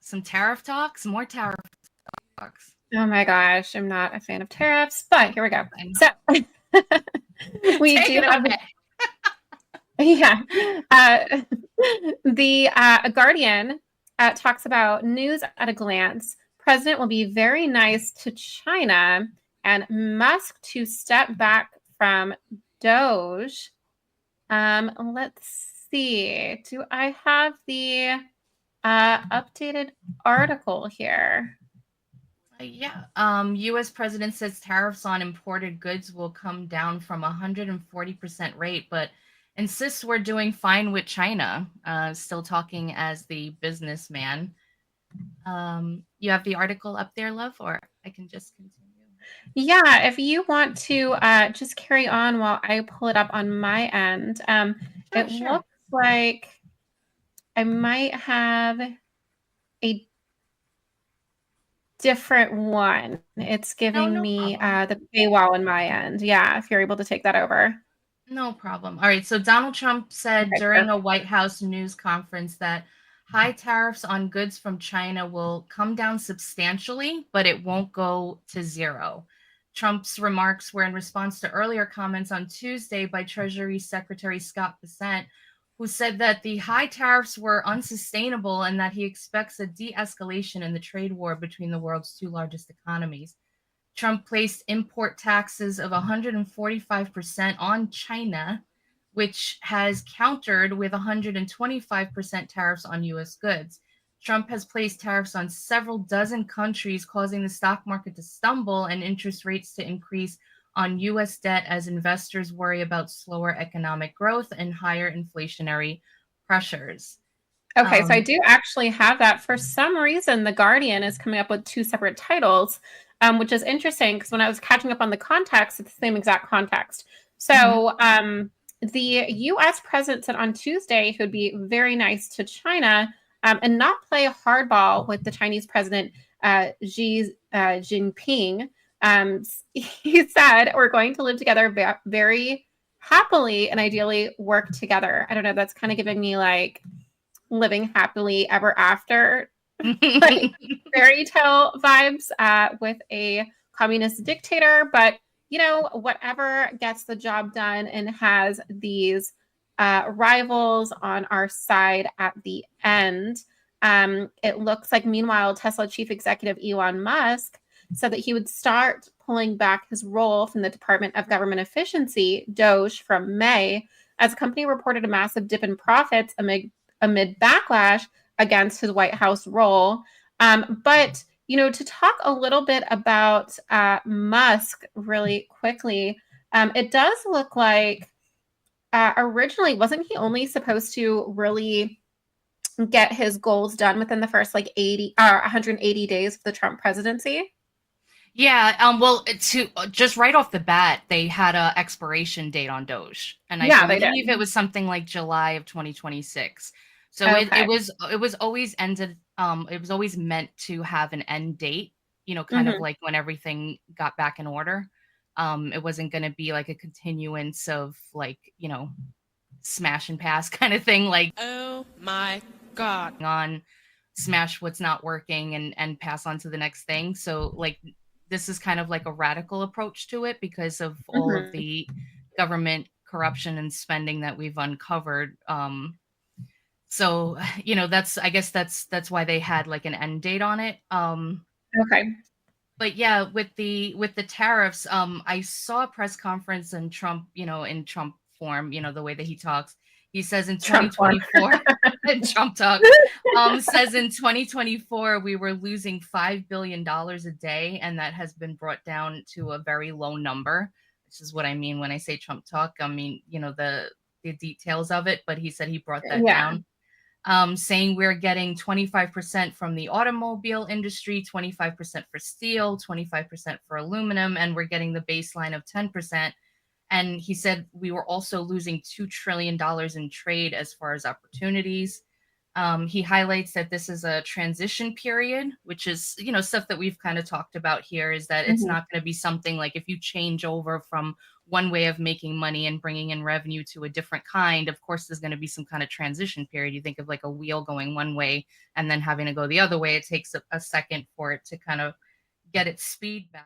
Some tariff talks, more tariff talks. Oh my gosh, I'm not a fan of tariffs, but here we go. So we do have the Guardian talks about news at a glance. President will be very nice to China and Musk to step back from Doge. Let's see. Do I have the updated article here? U.S. president says tariffs on imported goods will come down from 140% rate, but insists we're doing fine with China. Still talking as the businessman. You have the article up there, love, or I can just continue? Yeah, if you want to just carry on while I pull it up on my end. It looks like I might have a different one. It's giving me the paywall on my end. Yeah, if you're able to take that over. No problem. All right. So Donald Trump said during a White House news conference that high tariffs on goods from China will come down substantially, but it won't go to zero. Trump's remarks were in response to earlier comments on Tuesday by Treasury Secretary Scott Bessent, who said that the high tariffs were unsustainable and that he expects a de-escalation in the trade war between the world's two largest economies. Trump placed import taxes of 145% on China, which has countered with 125% tariffs on U.S. goods. Trump has placed tariffs on several dozen countries, causing the stock market to stumble and interest rates to increase on U.S. debt as investors worry about slower economic growth and higher inflationary pressures. Okay, so I do actually have that. For some reason, The Guardian is coming up with two separate titles, which is interesting because when I was catching up on the context, it's the same exact context. So the U.S. president said on Tuesday he would be very nice to China and not play hardball with the Chinese president Xi Jinping. He said, we're going to live together very happily and ideally work together. I don't know, that's kind of giving me like living happily ever after like fairy tale vibes with a communist dictator, but you know, whatever gets the job done and has these rivals on our side at the end. It looks like meanwhile Tesla chief executive Elon Musk said that he would start pulling back his role from the Department of Government Efficiency, DOGE, from May, as the company reported a massive dip in profits amid backlash against his White House role. But, you know, to talk a little bit about Musk really quickly, it does look like originally, wasn't he only supposed to really get his goals done within the first like 180 days of the Trump presidency? Yeah, well, to just right off the bat, they had a expiration date on Doge, and I believe it was something like July of 2026. So it was always ended. It was always meant to have an end date, you know, kind of like when everything got back in order. It wasn't going to be like a continuance of like, you know, smash and pass kind of thing. Like, oh my God, on smash what's not working and pass on to the next thing. So like, this is kind of like a radical approach to it because of all of the government corruption and spending that we've uncovered. So, you know, I guess that's why they had like an end date on it. Okay. But yeah, with the tariffs, I saw a press conference and Trump, you know, in Trump form, you know, the way that he talks. He says in 2024, Trump talk, says in 2024, we were losing $5 billion a day. And that has been brought down to a very low number. This is what I mean when I say Trump talk. I mean, you know, the details of it, but he said he brought that down. Saying we're getting 25% from the automobile industry, 25% for steel, 25% for aluminum, and we're getting the baseline of 10%. And he said we were also losing $2 trillion in trade as far as opportunities. He highlights that this is a transition period, which is, you know, stuff that we've kind of talked about here, is that it's not going to be something like if you change over from one way of making money and bringing in revenue to a different kind, of course, there's going to be some kind of transition period. You think of like a wheel going one way and then having to go the other way. It takes a second for it to kind of get its speed back.